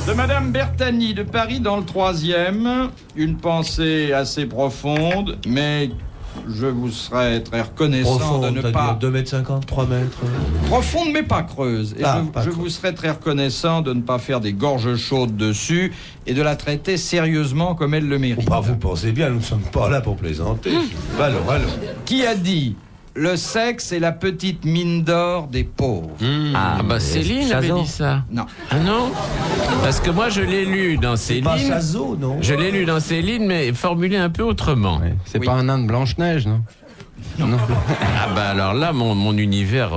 De Madame Bertani de Paris dans le 3e, une pensée assez profonde, mais je vous serais très reconnaissant Profonde, de ne pas... 2,50 m, 3 mètres. Profonde mais pas creuse. Et je creuse. vous serais très reconnaissant de ne pas faire des gorges chaudes dessus et de la traiter sérieusement comme elle le mérite. Bah, vous pensez bien, nous ne sommes pas là pour plaisanter. Allons. Qui a dit « Le sexe est la petite mine d'or des pauvres ». Céline avait dit ça. Non. Ah non? Parce que moi je l'ai lu dans Céline. Pas Chazot, non? Je l'ai lu dans Céline, mais formulé un peu autrement. Ouais. C'est pas un nain de Blanche-Neige, non? Non. Alors là, mon univers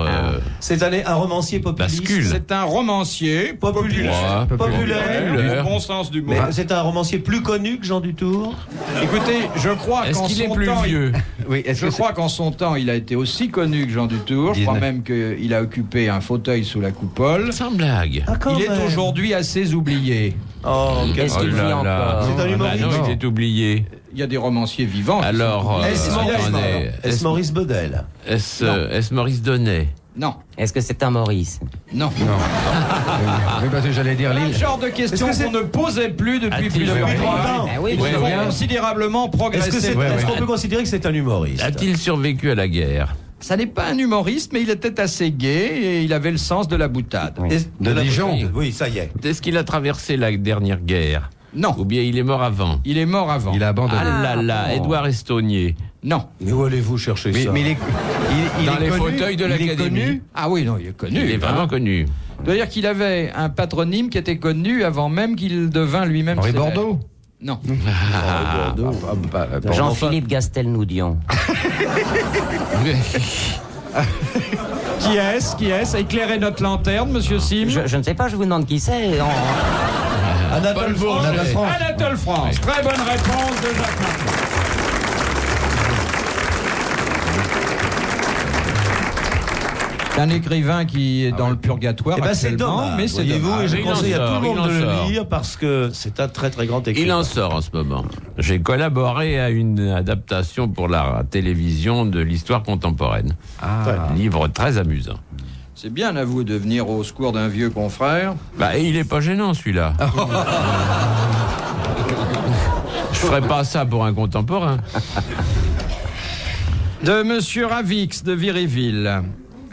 C'est un romancier populiste. bascule. C'est un romancier populaire. Ouais, Populaire. Du bon sens du mot. Mais c'est un romancier plus connu que Jean Dutour. Écoutez, je crois Est-ce qu'en qu'il est son plus temps, vieux? Oui, Je crois qu'en son temps, il a été aussi connu que Jean Dutour. Je crois 19. même qu'il a occupé un fauteuil sous la coupole. Sans blague. Il est aujourd'hui assez oublié. Oh, quel... Est-ce qu'il vit encore? C'est un humoriste. Non, il est oublié. Il y a des romanciers vivants. qui Alors, Est-ce Maurice Bedel? Est-ce Maurice Donnet? sont- Non, Est-ce que c'est un Maurice? non. Oui, parce que j'allais dire Le l'île. genre de questions Est-ce que qu'on ne posait plus depuis A-t-il plusieurs survécu? mois. Ah oui, Ils Ouais, ont ouais. considérablement progressé. Est-ce qu'on peut considérer que c'est un humoriste? A-t-il survécu à la guerre? Ça n'est pas un humoriste, mais il était assez gai et il avait le sens de la boutade. De Dijon. Oui, ça y est. Est-ce qu'il a traversé la dernière guerre? Non, Ou bien il est mort avant? il est mort avant. Il a abandonné. Ah là là, Édouard Estonnier. Non. Mais où allez-vous chercher ça? Mais il est, il Dans est les connu, fauteuils de il est l'Académie. connu. Ah oui, non, il est connu. Il est vraiment connu. Je dois dire qu'il avait un patronyme qui était connu avant même qu'il devint lui-même Henri célèbre. Bordeaux. Non. Jean-Philippe Gastelnoudion. Qui est-ce? Éclairez notre lanterne, monsieur Sim. Je ne sais pas, je vous demande qui c'est. Anatole France. Anatole France. Très bonne réponse de Jacques Martin. C'est un écrivain qui est dans le purgatoire Eh ben c'est actuellement, dommage, mais c'est voyez-vous, dommage. et je Il en conseille à tout sort, le monde il en de sort. le lire parce que c'est un très très grand Il écrivain. en sort en ce moment. J'ai collaboré à une adaptation pour la télévision de l'histoire contemporaine. Un livre très amusant. C'est bien à vous de venir au secours d'un vieux confrère. Et il est pas gênant celui-là. Je ferais pas ça pour un contemporain. De monsieur Ravix de Viréville.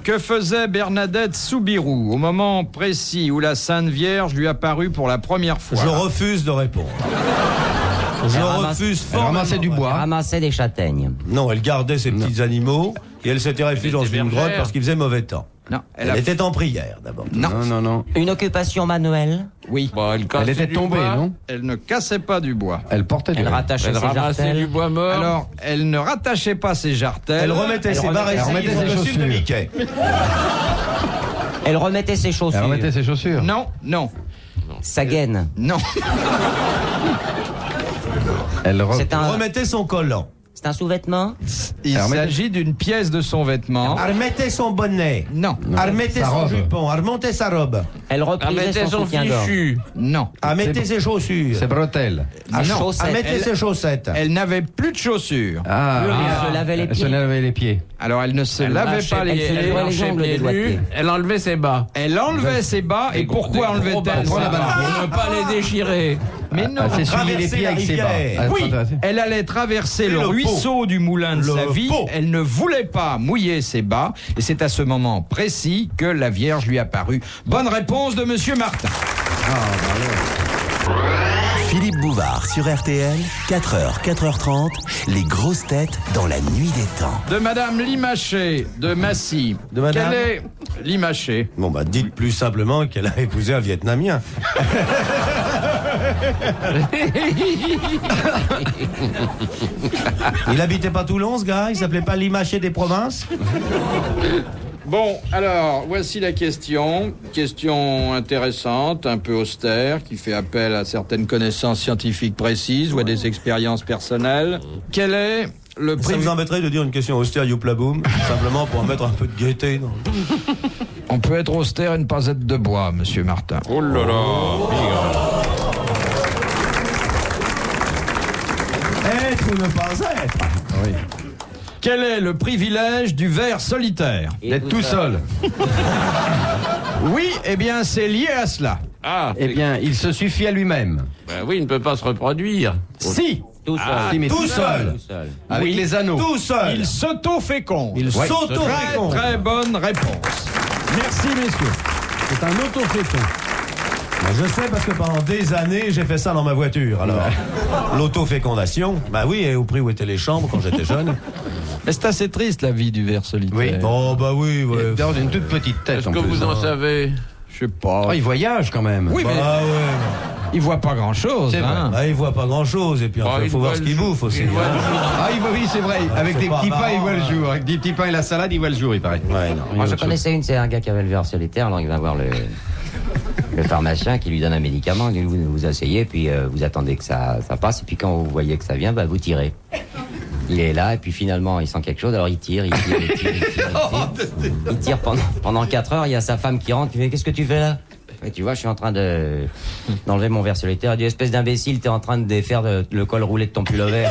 Que faisait Bernadette Soubirous au moment précis où la Sainte Vierge lui apparut pour la première fois? Je refuse de répondre. Je refuse Elle ramassait du bois. Ramasser des châtaignes. Non, elle gardait ses petits animaux et elle s'était réfugiée dans était une bergère. grotte parce qu'il faisait mauvais temps. Non, Elle était en prière d'abord. Non. Une occupation manuelle. Oui. Elle était tombée, non? Elle ne cassait pas du bois. Elle portait du Elle bois. rattachait Elle ses ramassait du jartelles. bois mort. Alors, elle ne rattachait pas ses jartelles. Elle remettait ses barres et elle remettait ses ses costumes de chaussures. Mickey. Elle remettait ses chaussures. Elle remettait ses chaussures. Non. Sa gaine. Non. C'est un, Remettait son collant. c'est un sous-vêtement. Il Elle remettait- s'agit d'une pièce de son vêtement. Elle remettait son bonnet. Non. Elle remettait Sa son robe. jupon. Elle remontait sa robe. Elle reprisait Remettait son son soutien-gorge. fichu. Non. Elle mettait ses chaussures. C'est bretelles. Ses non. chaussettes. Elle mettait ses chaussettes. Elle n'avait plus de chaussures. Elle se lavait les Elle se pieds. lavait les pieds. Alors, elle ne se lavait marchait pas les pieds- pieds. Elle marchait les ongles pieds des doigts de nus, pied. elle enlevait ses bas. Elle enlevait ses bas. Et pourquoi enlevait-elle Pour ses bas? ne pas les déchirer. Mais non. Elle s'essuyait les traverser pieds la avec ses bas. rivière. Elle Oui, traversait. elle allait traverser le le ruisseau du moulin de Le sa vie. pot. Elle ne voulait pas mouiller ses bas. Et c'est à ce moment précis que la Vierge lui apparut. Bonne réponse de monsieur Martin. Philippe Bouvard sur RTL, 4h, 4h30, les grosses têtes dans la nuit des temps. De madame Limaché de Massy. De madame Quelle est Limaché? Bon, bah, dites plus simplement qu'elle a épousé un Vietnamien. Il habitait pas Toulon, ce gars? Il s'appelait pas Limaché des provinces? Bon, alors, voici la question. Question intéressante, un peu austère, qui fait appel à certaines connaissances scientifiques précises ou à des expériences personnelles. Quel est le Ça prix... vous embêterait de dire une question austère, youpla boum, simplement pour mettre un peu de gaieté dans... On peut être austère et ne pas être de bois, monsieur Martin. Oh là là. Être ou ne pas être? Quel est le privilège du ver solitaire? D'être tout seul. Oui, eh bien, c'est lié à cela. Ah, Eh bien, il se suffit à lui-même. ben oui, il ne peut pas se reproduire. Si. Tout seul. Si, mais tout seul. Tout seul. Avec Oui. les anneaux. Tout seul. Il s'auto-féconde. Il Ouais. s'auto-féconde. Très bonne réponse. Merci, messieurs. C'est un auto-fécond. Je sais parce que pendant des années, j'ai fait ça dans ma voiture. Alors, l'autofécondation, bah oui, et au prix où étaient les chambres quand j'étais jeune. Mais c'est assez triste, la vie du ver solitaire. Oui. Oh, bah oui, ouais. Dans une toute petite tête. Est-ce en que plus. vous en savez? Je sais pas. Oh, il voyage quand même. Oui, mais Bah ouais. il voit pas grand-chose. C'est vrai. Hein. Bah, il voit pas grand-chose, et puis Oh, il il faut voir voit ce le qu'il jour. bouffe aussi. Il voit hein. le jour. Ah, oui, c'est vrai. Avec c'est des pas petits pains, marrant, il voit le hein. jour. Avec des petits pains et la salade, il voit le jour, il paraît. Ouais, non. Moi, je connaissais une, c'est un gars qui avait le ver solitaire, alors il va voir le pharmacien qui lui donne un médicament, il dit, vous asseyez, puis vous attendez que ça passe, et puis quand vous voyez que ça vient, bah, vous tirez. Il est là, et puis finalement, il sent quelque chose, alors il tire. Il tire pendant 4 heures, il y a sa femme qui rentre, il dit, qu'est-ce que tu fais là? Et tu vois, je suis en train d'enlever mon ver solitaire. Il dit, espèce d'imbécile, t'es en train de défaire le col roulé de ton pull-over.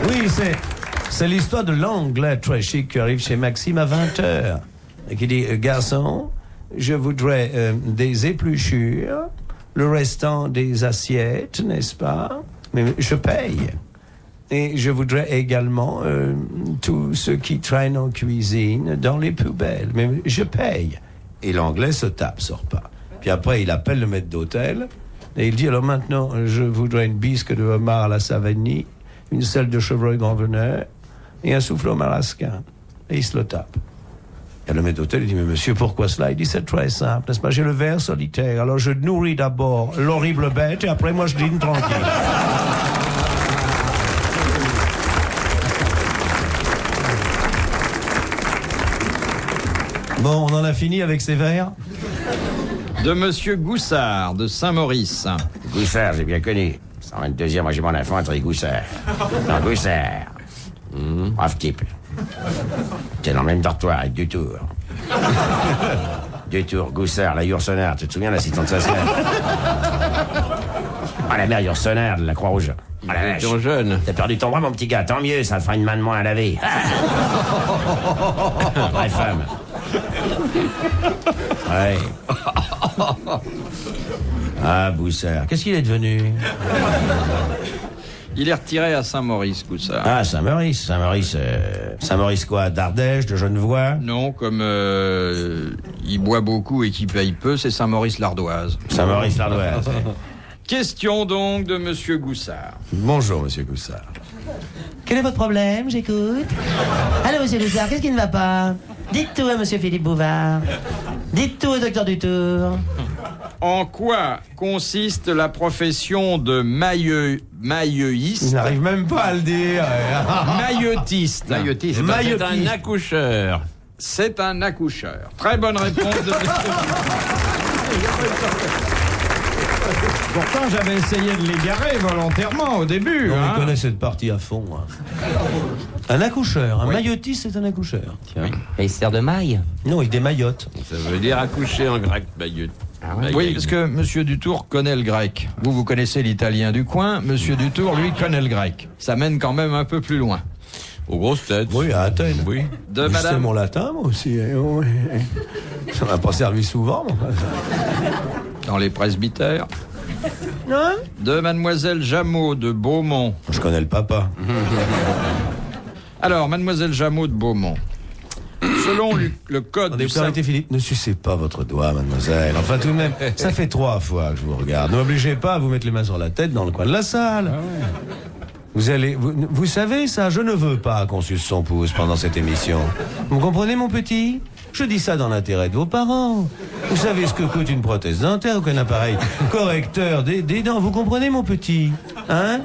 Oui, c'est l'histoire de l'anglais très chic qui arrive chez Maxime à 20h. Et qui dit, garçon, je voudrais des épluchures, le restant des assiettes, n'est-ce pas? Mais je paye. Et je voudrais également tout ce qui traîne en cuisine dans les poubelles. Mais je paye. Et l'anglais se tape, sort pas. Puis après, il appelle le maître d'hôtel. Et il dit, alors maintenant, je voudrais une bisque de homard à la Savagny, une selle de chevreuil grand veneur et un soufflot marasquin. Et il se le tape. Et le maître d'hôtel, il dit, mais monsieur, pourquoi cela? Il dit, c'est très simple, n'est-ce pas? J'ai le ver solitaire, alors je nourris d'abord l'horrible bête et après moi je dîne tranquille. Bon, on en a fini avec ces vers? De Monsieur Goussard, de Saint-Maurice. Goussard, j'ai bien connu. 122e régiment d'infanterie, Goussard. Non, Goussard. Brave type. T'es dans le même dortoir avec Dutour. Dutour, Goussard, la Yourcenar. Tu te souviens de l'assistante sociale? Ah, la mère Yourcenar de la Croix-Rouge. Ah, la vache. Ton jeune. T'as perdu ton bras, mon petit gars. Tant mieux, ça te fera une main de moins à laver. Vraie femme. Ouais. Ah, Boussard. Qu'est-ce qu'il est devenu? Il est retiré à Saint-Maurice, Goussard. Ah, Saint-Maurice. Saint-Maurice quoi? D'Ardèche, de Genevois? Non, comme il boit beaucoup et qu'il paye peu, c'est Saint-Maurice-l'Ardoise. Saint-Maurice-l'Ardoise. Question donc de Monsieur Goussard. Bonjour, monsieur Goussard. Quel est votre problème? J'écoute. Allô, monsieur Goussard, qu'est-ce qui ne va pas? Dites tout à monsieur Philippe Bouvard. Dites tout au docteur Dutour. En quoi consiste la profession de Il mailleutiste? n'arrive même pas à le dire. Mailleutiste. Maillotis. C'est Maillotiste. un accoucheur. C'est un accoucheur. Très bonne réponse de Pourtant, j'avais essayé de l'égarer volontairement au début. On hein. connaît cette partie à fond. Hein. Un accoucheur, un maillotiste, c'est un accoucheur. Tiens. Et il se sert de maille. Non, il démaillote. Ça veut dire accoucher en grec, Bayeux. Oui, parce que Monsieur Dutour connaît le grec. Vous connaissez l'italien du coin. Monsieur Dutour, lui, connaît le grec. Ça mène quand même un peu plus loin. Aux grosses têtes. Oui, à Athènes. Oui. De Je sais Madame. mon latin, moi aussi. Oui. Ça m'a pas servi souvent. Mais enfin, Dans les presbytères. De Mademoiselle Jameau de Beaumont. je connais le papa. Alors, Mademoiselle Jameau de Beaumont. Selon le code Attendez, du vous arrêtez, Philippe. Ne sucez pas votre doigt, mademoiselle. Enfin, tout de même, ça fait 3 fois que je vous regarde. Ne m'obligez pas à vous mettre les mains sur la tête dans le coin de la salle. Vous savez ça, je ne veux pas qu'on suce son pouce pendant cette émission. Vous comprenez, mon petit? Je dis ça dans l'intérêt de vos parents. Vous savez ce que coûte une prothèse dentaire ou qu'un appareil correcteur des dents. Vous comprenez, mon petit? Hein?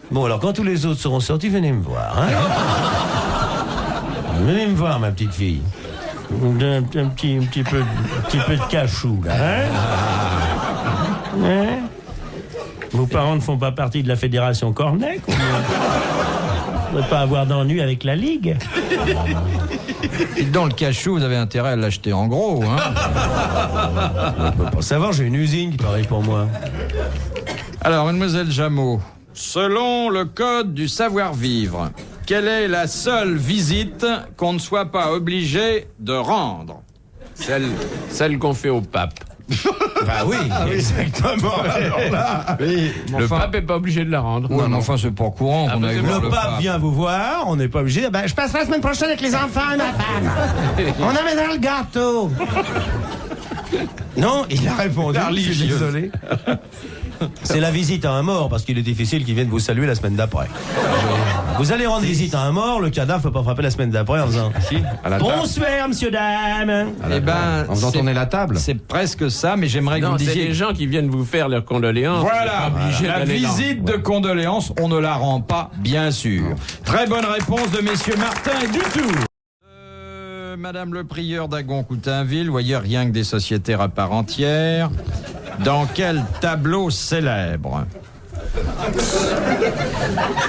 Bon, alors, quand tous les autres seront sortis, venez me voir. Hein? Venez me voir, ma petite fille. Un petit peu de cachou, là. Hein? Vos parents ne font pas partie de la fédération Cornec? On ne peut pas avoir d'ennui avec la Ligue. Dans le cachou, vous avez intérêt à l'acheter en gros. Hein. Pour savoir, j'ai une usine qui travaille pour moi. Alors, Mademoiselle Jameau, selon le code du savoir-vivre, Quelle est la seule visite qu'on ne soit pas obligé de rendre? Celle qu'on fait au pape. Bah oui, exactement. Alors là, Le pape n'est pas obligé de la rendre. Ouais, mais enfin, c'est pas courant qu'on aille voir le pape vient vous voir, on n'est pas obligé. Ben, je passerai la semaine prochaine avec les enfants et ma femme. On amènera le gâteau. Non, il a répondu. Je suis désolé. C'est la visite à un mort, parce qu'il est difficile qu'il vienne vous saluer la semaine d'après. Vous allez rendre visite à un mort, le cadavre peut pas frapper la semaine d'après en faisant À la table. bonsoir, monsieur, dame. Eh ben, En faisant c'est- tourner la table. C'est presque ça, mais j'aimerais que vous Non, me c'est disiez... les gens qui viennent vous faire leurs condoléances. Voilà, Vous êtes pas obligé la d'aller là. visite de condoléances, on ne la rend pas, bien sûr. Très bonne réponse de messieurs Martin et Dutour. Madame le prieur d'Agon-Coutainville, voyez rien que des sociétaires à part entière. Dans quel tableau célèbre?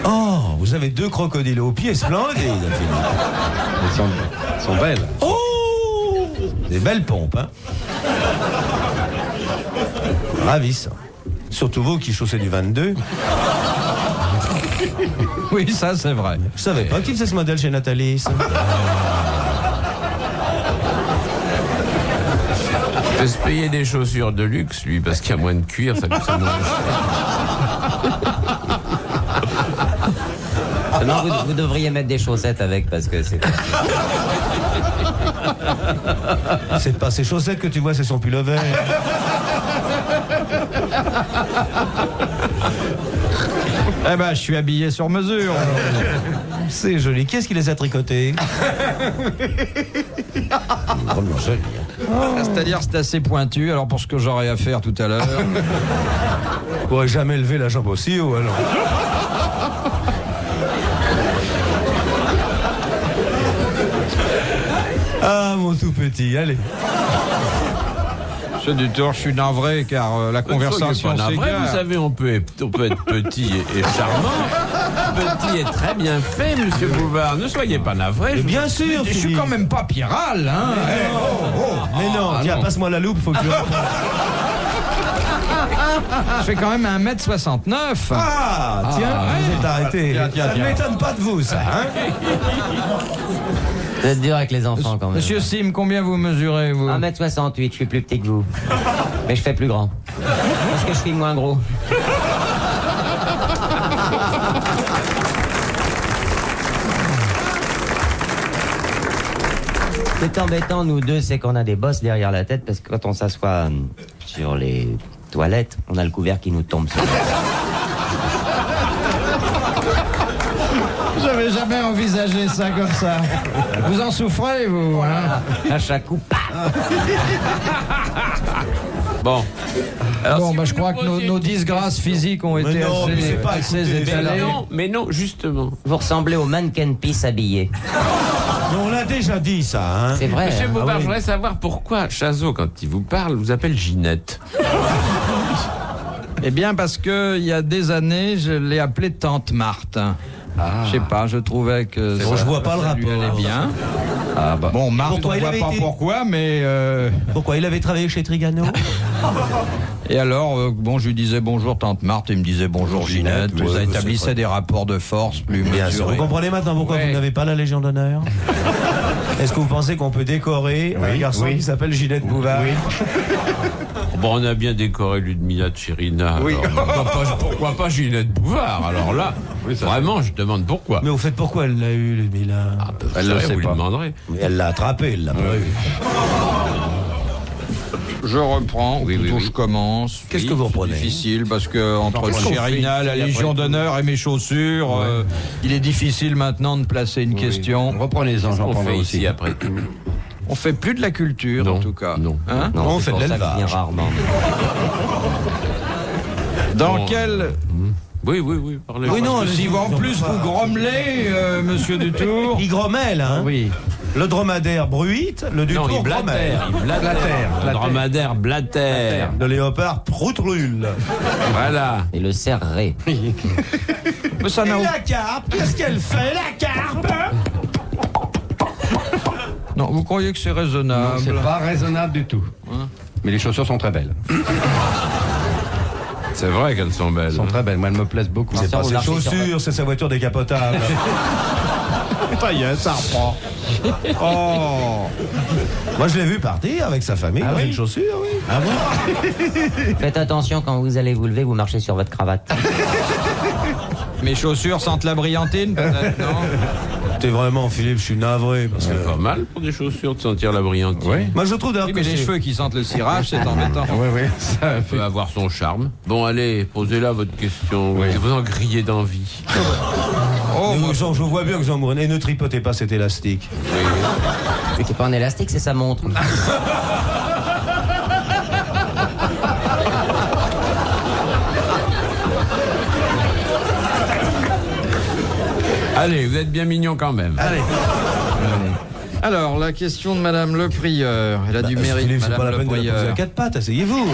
Oh, vous avez 2 crocodiles aux pieds splendides. Elles sont belles. Oh, des belles pompes, hein. Ravissant. Surtout vous qui chaussez du 22. Oui, ça c'est vrai. Vous savez pas qui faisait ce modèle chez Nathalie, ça? Il peut se payer des chaussures de luxe, lui, parce qu'il y a moins de cuir, ça coûte moins cher. Seulement, vous devriez mettre des chaussettes avec parce que c'est. C'est pas ses chaussettes que tu vois, c'est son pullover. Eh ben, je suis habillé sur mesure. C'est joli. Qu'est-ce qui les a tricotés? Drôlement joli. C'est-à-dire, c'est assez pointu. Alors, pour ce que j'aurai à faire tout à l'heure... On pourrait jamais lever la jambe aussi haut, alors. Ah, mon tout petit, allez. Monsieur Dutour, je suis navré car la conversation Pas navré, s'égare. vous savez, on peut être petit et charmant. Petit et très bien fait, monsieur Bouvard. Ne soyez pas navré. Mais bien sûr, Je suis Philippe. quand même pas Piral, hein. Mais non, tiens, non. passe-moi la loupe, faut que je... Je fais quand même 1m69. Ah, tiens, vous êtes arrêté. Ça ne m'étonne pas de vous, ça, hein? Vous êtes dur avec les enfants quand même. Monsieur Sim, combien vous mesurez, vous? 1m68, je suis plus petit que vous. Mais je fais plus grand. Parce que je suis moins gros. C'est embêtant, nous deux, c'est qu'on a des bosses derrière la tête parce que quand on s'assoit sur les toilettes, on a le couvert qui nous tombe sur la tête. J'avais jamais envisagé ça comme ça. Vous en souffrez, vous, hein? À chaque coup, paf. Bon. Alors, Bon, si bah, vous je crois nous que nos posiez- disgrâces physiques ont été non, mais c'est pas assez écouté, ça, étalées. Mais non, justement. Vous ressemblez au mannequin pisse habillé. Mais on l'a déjà dit, ça, hein? C'est vrai. Monsieur hein. Bouvard, oui. je voudrais savoir pourquoi Chazot, quand il vous parle, vous appelle Ginette. Eh bien, parce que il y a des années, je l'ai appelée Tante Marthe. Je sais pas, je trouvais que Bon, je vois pas le ça lui rapport. allait bien. Bon, Marthe, Pourquoi on il voit avait pas été- pourquoi, mais... Pourquoi? Il avait travaillé chez Trigano? Et alors, bon, je lui disais bonjour Tante Marthe, il me disait bonjour Ginette. ouais, Ça c'est établissait vrai. des rapports de force plus Bien sûr. Vous mesurés. comprenez maintenant pourquoi Ouais. vous n'avez pas la Légion d'honneur? Est-ce que vous pensez qu'on peut décorer un garçon qui s'appelle Ginette Bouvard? Bon, on a bien décoré Ludmilla Tchirina. Pourquoi pas Ginette Bouvard? Alors là, vraiment, je demande pourquoi. Mais au fait, pourquoi elle l'a eu, Ludmilla? Elle le sait, vous lui demanderez. Mais elle l'a attrapé, elle l'a pas eu. Je reprends, Oui, ou oui, plutôt oui. je commence. Qu'est-ce Oui, que vous c'est reprenez? difficile parce que entre Qu'est-ce qu'on Chérina, fait la ici, Légion après d'honneur et mes chaussures, il est difficile maintenant de placer une question. Reprenez-en, j'en On prendrai fait aussi. ici après tout. On fait plus de la culture Non, en tout cas. non. Hein? Non, On c'est fait pour de ça que je viens l'élevage. rarement. Dans Bon. quel... Oui, parlez. Oui, non, Si vous, en plus vous grommelez, monsieur Dutour. Il grommelle, hein? Oui. Le dromadaire bruite, le Non, Dutour il grommelle. blatère. Il blatère. Le dromadaire blatère. Le léopard proutrule. Voilà. Et le serré. Mais ça Et n'a la carpe, qu'est-ce qu'elle fait, la carpe? Non, vous croyez que c'est raisonnable? C'est pas raisonnable du tout. Mais les chaussures sont très belles. C'est vrai qu'elles sont belles. Elles sont très belles. Moi, elles me plaisent beaucoup. C'est pas vous ses marchez sur chaussures, c'est sa voiture décapotable. Ça y est, ça reprend. Oh. Moi, je l'ai vu partir avec sa famille dans une chaussure, oui. Ah bon? Faites attention quand vous allez vous lever, vous marchez sur votre cravate. Mes chaussures sentent la brillantine, peut-être, non? T'es vraiment, Philippe, je suis navré. Parce que... C'est pas mal pour des chaussures de sentir la brillantine. Oui. Moi, je trouve d'ailleurs Oui, que mais les c'est- cheveux qui sentent le cirage, c'est embêtant. Oui, oui. Ça Ça fait... peut avoir son charme. Bon, allez, posez-là votre question. Oui. Vous en grillez d'envie. Oh, Nous, moi, Jean, je vois bien que Jean Mournet, ne tripotez pas cet élastique. C'est pas un élastique, c'est sa montre. Allez, vous êtes bien mignon quand même. Allez. alors, la question de Madame Le Prieur. Elle a du mérite, Philippe, c'est pas Madame la Le peine de la poser à Prieur. quatre pattes, asseyez-vous.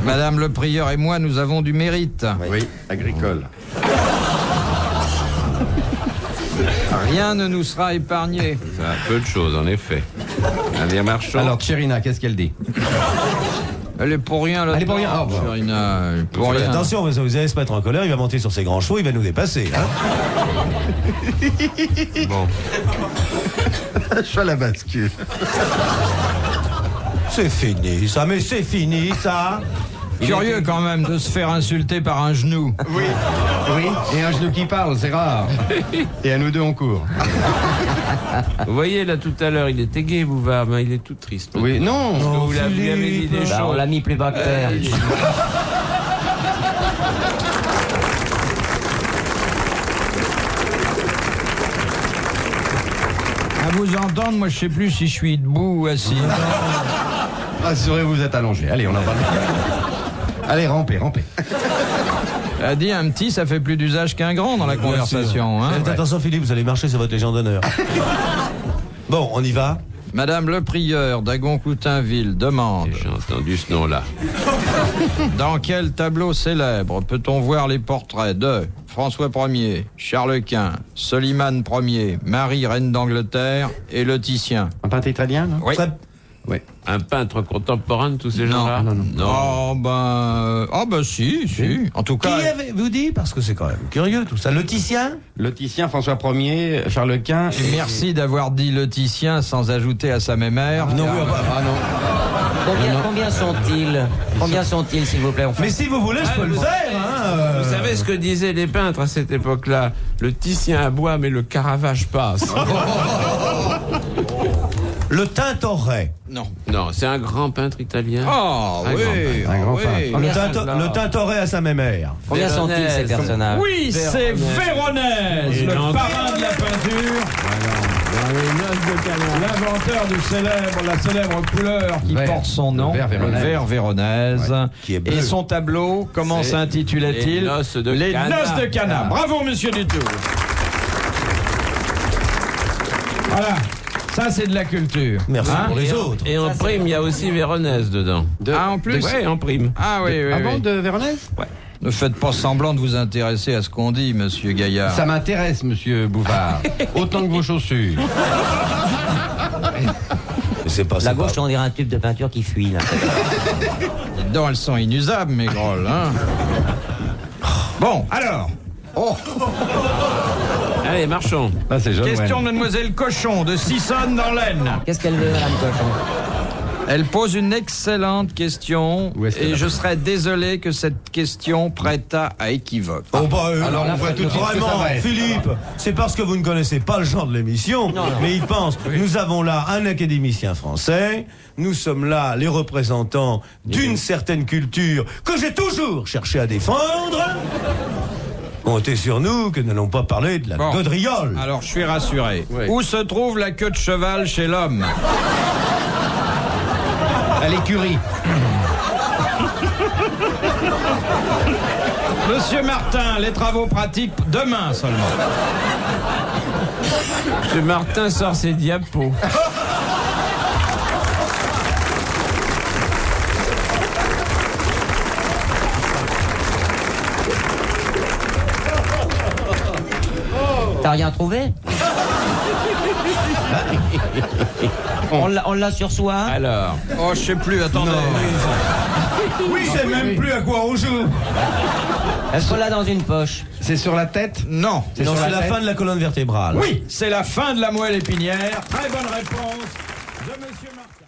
Madame Le Prieur et moi, nous avons du mérite. Oui, agricole. Rien ne nous sera épargné. C'est un peu de choses, en effet. Allez, marchons. Alors, Tchérina, qu'est-ce qu'elle dit? Elle est pour rien là. Elle est pour rien. Ah, bon. Chérina, elle est pour rien. Attention, vous allez se mettre en colère, il va monter sur ses grands chevaux, il va nous dépasser. Hein. Bon. Je fais la bascule. C'est fini, ça, mais c'est fini, ça. Curieux quand même de se faire insulter par un genou. Oui, oui. Et un genou qui parle, c'est rare. Et à nous deux, on court. Vous voyez, là, tout à l'heure, il était gai, Bouvard, mais il est tout triste. Oui, non. Parce que vous l'avez dit des Bah, on choses. l'a mis plus bas que terre. À vous entendre, moi je sais plus si je suis debout ou assis. Rassurez-vous, vous êtes allongé. Allez, on en parle. Allez, rampez, rampez. Elle a dit un petit, ça fait plus d'usage qu'un grand dans la conversation. Hein. Faites attention, Philippe, vous allez marcher sur votre légende d'honneur. Bon, on y va. Madame Le Prieur d'Agon-Coutainville demande J'ai entendu ce nom-là. dans quel tableau célèbre peut-on voir les portraits de François Ier, Charles Quint, Soliman Ier, Marie reine d'Angleterre et le Titien? Un peintre italien, non? Oui. Très- Oui. Un peintre contemporain de tous ces Non. gens-là? Oh ben si. En tout Qui cas, avez-vous dit? Parce que c'est quand même curieux tout ça. Le Titien? Le Titien, François Ier, Charles Quint. et merci d'avoir dit le Titien sans ajouter à sa mémère. Non, oui, Ah non. Combien sont-ils? Combien sont-ils, s'il vous plaît? On fait- mais si vous voulez, je peux le faire. Hein, Vous savez ce que disaient les peintres à cette époque-là? Le Titien aboie, mais le Caravage passe. Le Tintoret. Non. Non, c'est un grand peintre italien. Oh Un oui, grand un grand oui. peintre. Le Tintoret à sa mémère. Combien sont-ils, ces Véronèse. personnages? Oui, c'est Véronèse, Et le l'enfer. parrain de la peinture, l'inventeur de la célèbre couleur qui Vert. porte son nom, Le vert Véronèse. vert Véronèse. Qui est bleu. Et son tableau, comment C'est s'intitulait-il? Les Noces de Les Cana. Noces de Cana. Bravo, monsieur Dutour. Voilà, ça c'est de la culture. Merci Hein? pour les autres. Et en prime, il y a aussi Véronèse dedans. Ah, en plus Ouais, en prime. Ah oui, oui, Avant oui. de Véronèse? Ne faites pas semblant de vous intéresser à ce qu'on dit, monsieur Gaillard. Ça m'intéresse, monsieur Bouvard. Autant que vos chaussures. Mais c'est pas La c'est gauche, pas- on dirait un tube de peinture qui fuit, là. Dedans, elles sont inusables, mes grolles, hein. Bon, alors, Allez, marchons. Là, c'est joli. question de mademoiselle Cochon de Sissonne dans l'Aisne. Qu'est-ce qu'elle veut, Madame Cochon? Elle pose une excellente question Où est-ce qu'elle et a- je serais désolé que cette question prêta à équivoque. Oh bah, Alors, on voit tout de suite que ça vraiment, va être. Philippe, c'est parce que vous ne connaissez pas le genre de l'émission, mais il pense, nous avons là un académicien français, nous sommes là les représentants d'une certaine culture que j'ai toujours cherché à défendre. Comptez sur nous que nous n'allons pas parler de la Bon. gaudriole. Alors, je suis rassuré. Oui. Où se trouve la queue de cheval chez l'homme? À l'écurie. Monsieur Martin, les travaux pratiques demain seulement. Monsieur Martin sort ses diapos. T'as rien trouvé? On l'a sur soi. Alors, Oh, je sais plus, attendez. Oui, je sais même plus à quoi on joue. Est-ce qu'on l'a dans une poche? C'est sur la tête? Non. Non, c'est la fin de la colonne vertébrale. Oui, c'est la fin de la moelle épinière. Très bonne réponse de Monsieur Martin.